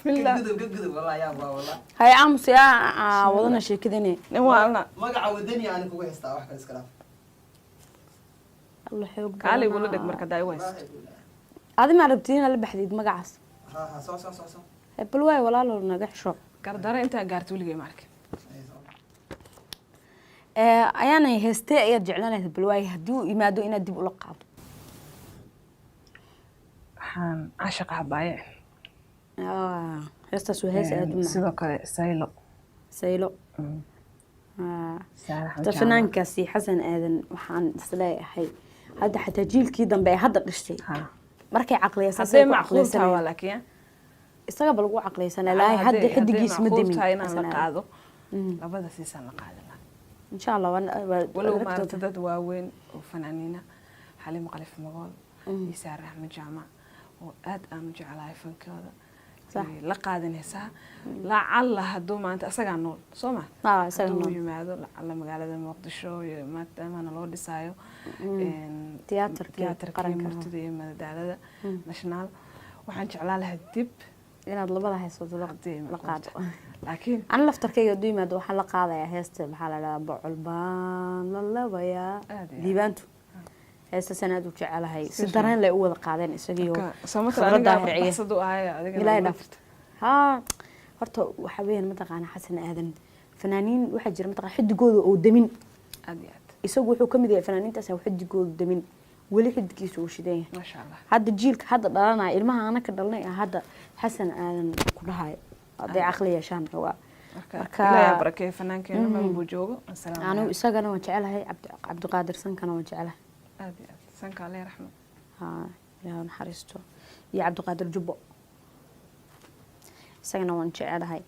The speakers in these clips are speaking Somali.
بالله كذب والله يا ابا والله هاي عمس يا وضنا شي كذني نوانا ما قاعد ودني انا كوي هستا واحد اسكلاف الله حيوق قال لي ولدك marka daay ways adi ma rabtiin la baxdid magacaas ها صح bal way walaalo naga xisho gardara inta gaartay wiliga markay ayaana heestay ayaa jeclaanayd bal way hadii uu imaado inaad dib ula qaado waxaan caashiq habaaye heestaas waa hees aad u macaan sidoo kale saylo fanaankaasi xasan aadan waxaan isleeyahay hadda xataa jiilkii dambe ee hadda dhashay markay caqliyaysan macquulta waa laakiin isaga bal ugu caqliyaysan ilaahay hadda xidigiis ma dimin inaan la qaado labada siisan la qaadana insha Allah walow maarta dad waaweyn oo fanaaniina xaliim qalif magool isaar axmed jaamac oo aad aan u jeclahay fankooda la qaadanaysaa lacalla hadduu maanta asagaa nool soo ma isaga nool yimaado lacalla magaalada muqdisho iyo maadaama loo dhisaayo tiyaatarkii martida iyo madadaalada national waxaan jeclaa lahaa dib inaad labada heesood la qaado laakiin aan laftarkayga u yimaado waxaan la qaadayaa heesta maxaa la yiraahdaa bocol baan la labayaa diibaantu heesta sanaad u jecelahay si dareen lay u wada qaadeen isagiyo horta waxa weeyaan mataqaana xasan aadan fanaaniin waxa jira mataqaana xidigooda oo damin isagu wuxuu kamid yahay fanaaniintaas oo xidigooda damin wali xidigiisu uu shidan yahay ma sha Allah hadda jiilka hadda dhalanaya ilmaha ana ka dhalnay hadda xasan aadan ku dhahay haday aqli yeeshaan waa marka ilaahay barakay fanaankeenna ma buu joogo asalaam anu isagana waan jecelahay cabdiqaadir sankana waan jecelahay aad sanka Allah raxmo ilaahay naxariisto iyo cabdiqaadir jubbo isagana waan jecelahay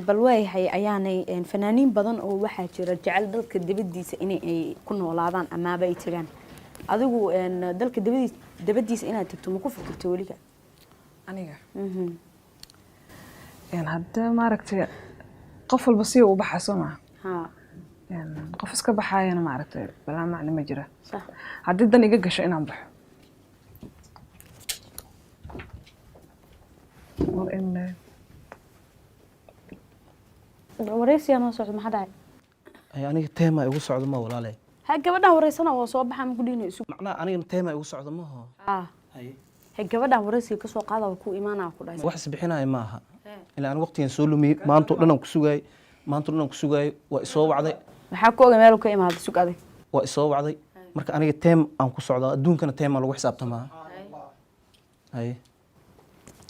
bal way ayaanay fanaaniin badan oo waxa jira jecel dalka dibadiisa inay ay ku noolaadaan ama ay tagaan adigu dalka dibadiisa inaad tagto ma ku fikirtay waliga aniga hadda maaragtay qof walba si uu baxaso ma qof iska baxayana maaragtay balaa macna ma jira صح haddii dan iga gasho inaan baxo wareysiga ma socdo maxaa dhacay aniga teema igu socdo ma walaalay ha gabadhan wareysana waa soo baxaa ma ku dhiinay isu macnaa aniga teema igu socdo ma ho hay gabadhan wareysiga ka soo qaada ku iimaanaa ku dhahay wax isbixinay ma aha ilaa aan waqtigan soo lumiyay maanta dhan aan ku sugay waa isoo wacday maxaa ku oga meel ka imaado sug aday waa isoo wacday marka aniga teem aan ku socdo adduunkana teema lagu xisaabtamaa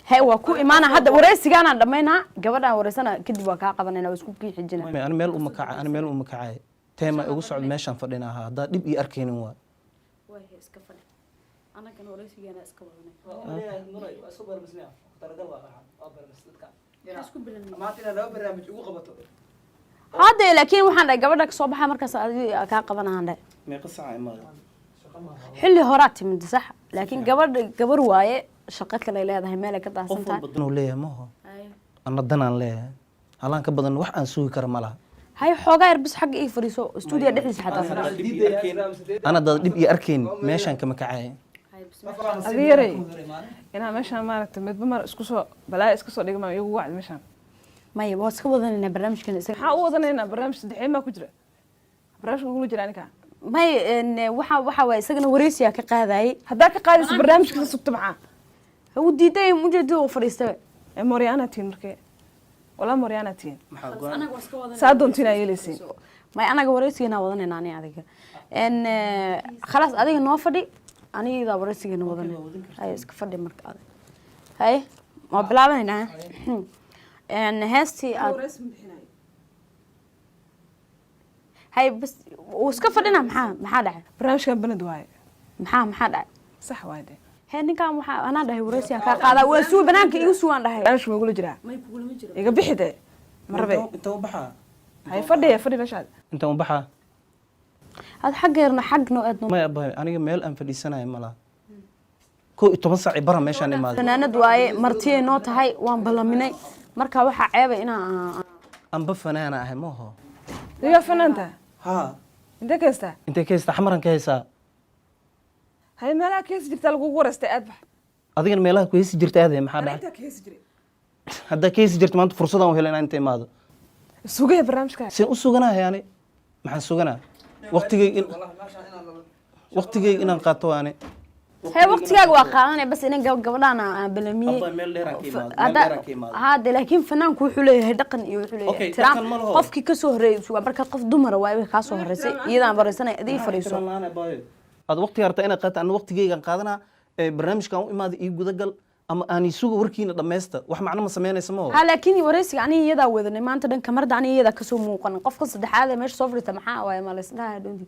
hay waa ku iimaana hadda wareysigaana dhameynaa gabadhan wareysana kadib waa ka qabanayna waa isku kiixijina ani meel uma kacay teema igu socdo meeshan fadhinaha hadda dib ii arkeenin waa way iska fadhi anaga wareysigeena iska wadanay هذا لكن وحنا قبلك صباح مركز كقبنا هذا ما قصة عمال حلي هرات من صح لكن قبل واي شقتك اللي هذا مالك كذا سنتين بدنا ليه ما هو أنا ضنا ليه هلا كبدنا وح أنسوي كرملها هاي حوجا بس حق إيه فريسو استوديو دحلس حتى أنا دبي أركين ماشان كما كعاي أديري أنا ماشان ما رتمت بمر إسكسو بلا إسكسو ديك ما يجوا واحد ماشان ما يبغى سكوبا إن برنامج كان ها وضنا إن برنامج دحين ما كجرا برنامج كقولوا جراني كان ما إن وح ويسجن وريسيا كقاذي هذاك قاعد برنامج كذا سكت معاه هو ديداي موجود فريسة موريانا تين مركي ولا موريانا تين سادون تين أيلسين ما أنا وريسيا أنا وضنا ناني هذيك إن خلاص هذيك نوفدي أنا إذا وريسيا أنا وضنا هاي إسكفدي مركز هاي ما بلعبنا إن هستي هاي بس وسكفدنا محا دعي برنامج كان بند واي محا دعي صح وايد هاي نكا محا أنا دعي ورسيا كقاعدة وسوي بنانك يسوي أنا دعي برنامج ما يقولوا جرا ما يقولوا مجرا يقى بحده مرة أنت وبحا هاي فدي رشاد أنت وبحا هذا حق يرنا حق نوعدنا ما يبغى أنا ميل أنفدي سنة ملا كو تبصع برا ماشان ما أنا ندواي مرتي نوت هاي وان بلاميني marka waxa ceebay inaa aan ba fanaana ahay ma ho iyo fanaanta ha inta kaysta xamaran kaysa hay meelaha kays jirta lagu warastay aad bax adigana meelaha ku heesi jirta aad maxaa dhacay kays jiray haddaa keesi jirto maanta fursadaan u helay inaan inta imaado sugaya barnaamijka seen u suganahay yani maxaan suganaa waqtigeyga inaan qaato waane hee waqtigaaga waa qaadanaya bas inan gabadhaan aan balamiyey hade laakiin fanaanku wuxuu leeyahay dhaqan iyo wuxuu leeyahay ixtiraam qofkii kasoo horeeyay suga marka qof dumara waa iga kaasoo horeysay iyadaan baraysanay adii fariiso aad waqtiga hartaa inaad qaata ana waqtigeygaan qaadanaa barnaamijkan u imaada ii gudagal ama aan isuga warkiina dhammaysta wax macno ma samaynaysa ma ha laakiin wareysiga aniga iyadaa wadanay maanta dhan kamarda aniga iyadaa kasoo muuqan qofka saddexaad ee meesha soo fadhiista maxaa waaye ma laysdhaha dhonti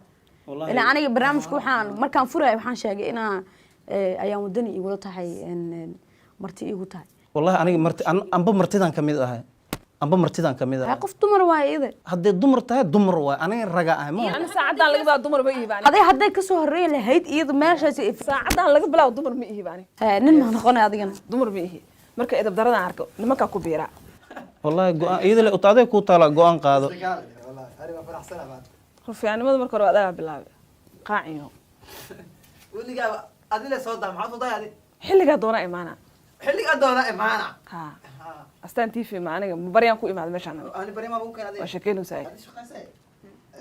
ilaa aniga barnaamijka waxaan markaan furaya waxaan sheegay inaa ayaan wadani igula tahay marti igu tahay wallahi aniga amba martidan kamid ahay qof dumar waaye iyada haddee dumar tahay dumar waay aniga raga ahay ma ani saacadan laga bilaabo dumar ma ihibaani aday hadday kasoo horeey lahayd iyada meeshaas saacadan laga bilaabo dumar ma ihibaani nin ma noqonay adigana dumar ma ihi marka edab daradan arko nimanka ku biira wallahi go'aan iyada le utaadee ku taala go'aan qaado rufiyaanimada marka hore adaa bilaabay qaaciyo weligaa adile soo daa maxaad soo adi xilligaa doona imaana ha astaan tv ma aniga baryaan ku imaada meeshaan waa sheekeynaysaa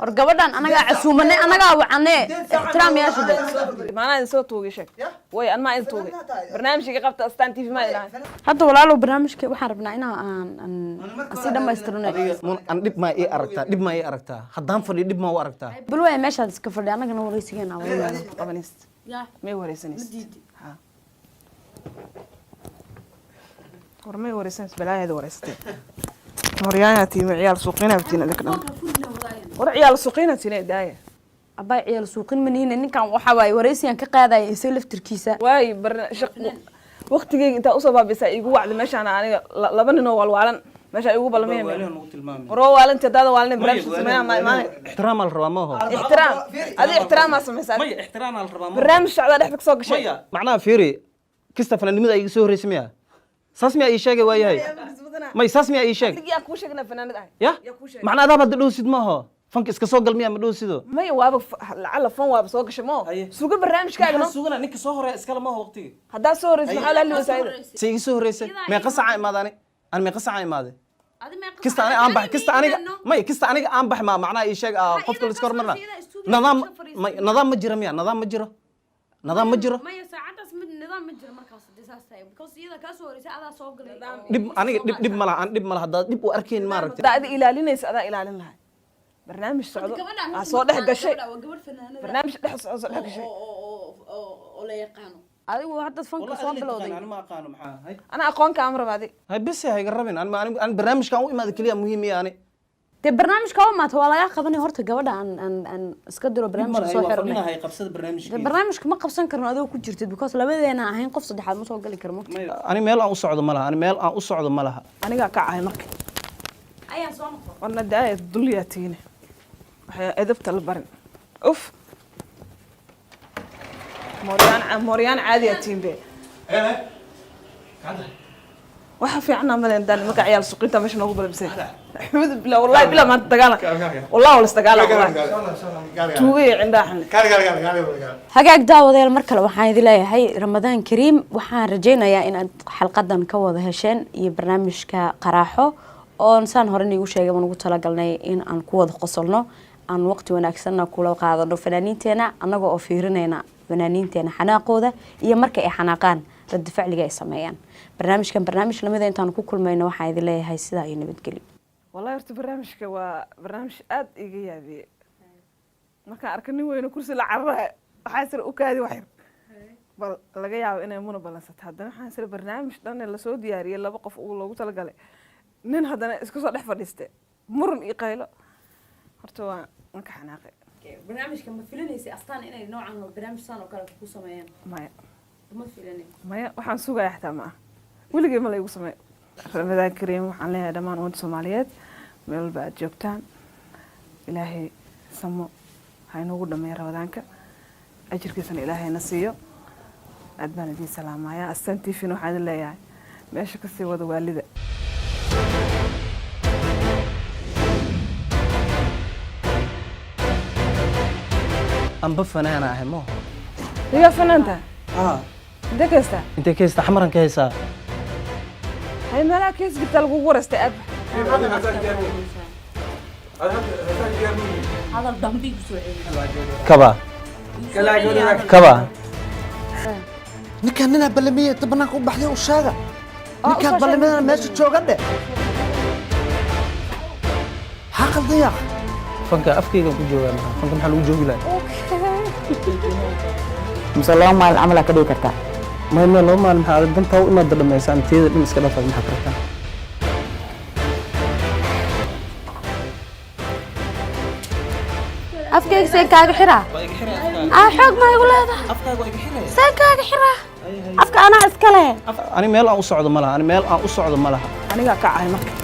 war gabadhan anagaa casuumanay anagaa wacanee ixtiraam yeesha de maanaa idin soo tuugay sheeg way an maa idin tuugay barnaamijka qabta astaan tv maa ilahay hadda walaalow barnaamijka waxaan rabnaa inaa aan si dhammaystirno an dhib maa ii aragtaa haddaan fadhiyo dhib maa u aragtaa bal waaya meeshaad iska fadhi annagana wareysigeena qabanis may wareysanaysa war may wareysanaysa balaayaada wareysatay moryaana tiimi ciyaal suuqina btiin adka dhan war ciyaal suuqina tiin daaya abay ciyaal suuqin maniina ninkan waxa waay wareysigan ka qaadaya isay laftirkiisa waay waqtigeyga inta usoo baabisa igu wacdi meeshaan aniga laba nin oo walwaalan meesha igu balmeen waro waalanti dada waalan barnaamij sameeyaan ma imaan ixtiraam al rabaa ma ho ixtiraam adi ixtiraam ma sameeysan may ixtiraam al rabaa ma barnaamij shacada dhexda ka soo gashay macnaha fiiri kista fanaanimada ay soo horeysay miya saas miya ii sheegay waayahay may saas miya ii sheeg yaa ku sheegna fanaanad ah ya macnaha adaaba dhowsid ma ho fanka iska soo gal miya ma dhowsido may waaba lacala fan waaba soo gashay ma suuga barnaamijkaaga no sugana ninka soo horeey iskala ma ho waqtiga hadaa soo horeysay maxaa la liisaayda si ii soo horeysay may qasaca imaadani aan may qasaca imaade kista aniga aan bax kista aniga aan bax ma macnaha ii sheeg qofka la iska hormarna nidaam ma jiro miya nidaam ma jiro maya saacadaas mid nidaam ma jiro markaas disaas tahay because iyada ka soo horeysay adaa soo galay dib aniga dib ma laha dib ma laha dib u arkayn ma aragtay adaa ilaalinaysa adaa ilaalin lahay barnaamij socdo soo dhex gashay barnaamij dhex soo dhex gashay oo la yaqaano adigu hadda fanka soo bilowday ana ma aqaano maxaa hay ana aqoonka aan rabaadi hay bas hay garabin aan barnaamijkan u imaado kaliya muhiim yaani de barnaamijka oo maata waa laga qabanay horta gabadha aan iska diro barnaamijka soo xirnay hay qabsada barnaamijka barnaamijka ma qabsan karno adoo ku jirtid because labadeena ahayn qof saddexaad ma soo gali karmo ani meel aan u socdo ma laha aniga ka ahay markii ayaa soo noqon wana daayad dulyatiina waxay edabta la barin uf moryaan caadi atiin be waxa fiicna ma leen daan marka ciyaal suuqinta meesha noogu balbisay xamud bilaa wallahi bilaa ma dagaala wallahi wala dagaala tuugay cindahan hagaag daawadeel mar kale waxaan idin leeyahay ramadaan kariim waxaan rajaynayaa in aad xalqadan ka wada hesheen iyo barnaamijka qaraaxo oo saan hore igu sheegay waan ugu talagalnay in aan ku wada qosolno aan waqti wanaagsan kula qaadano fanaaniinteena annaga oo fiirinayna fanaaniinteena xanaaqooda iyo marka ay xanaaqaan rad ficliga ay sameeyaan barnaamij lamida intaan ku kulmayno waxaan idin leeyahay sidaa iyo nabadgelyo wallahi horta barnaamijka waa barnaamij aad iga yaabiyey markaan arkay nin weyn kursi la carara waxaa sir u kaadi waxyar bal laga yaabo inay muna balansato haddana waxaan sir barnaamij dhan la soo diyaariyay laba qof uu loogu talagalay nin haddana iska soo dhex fadhiistay muran iyo qaylo horta waa ka xanaaqay barnaamijka ma filanaysa astaan inay noocan barnaamij saan oo kale ku sameeyaan maya waxaan sugayaa xataa ma ah weligay ma laygu sameey ramadaan kariim waxaan leeyahay dhammaan ummadda soomaaliyeed meel walba aad joogtaan ilaahay samo ha inoogu dhameeya ramadaanka ajirkiisana ilaahayna siiyo aad baan idiin salaamayaa astaan tifina waxaan idin leeyahay meesha kasii wada waalida amba fanaana ahay ma iga fanaanta ها انت كيستا انت كيستا حمرا كيسا هاي مراكز قلت لك ورست أب هذا الضمبي بسوعي كبا كبا ninkaan ninaa ballamiyey inta bannaanka u baxday u sheega ninkaan ballamiyadana meesha jooga dhe maxaa qaldan yaa fanka afkayga ku joogaa maxaa fanka maxaa lagu joogi lahaa mise laba maalin camal aa ka dhigi kartaa ما لو ما المحل دنتا وإما ضد ما يسان تيد دم إسكال فاز محفرتها afkayga seen kaaga xiraa xoog ma igu leedahay seen kaaga xiraa afka anaa iska leh أنا ميل أو صعد ملها أنا ميل أو صعد ملها أنا قاعد مركب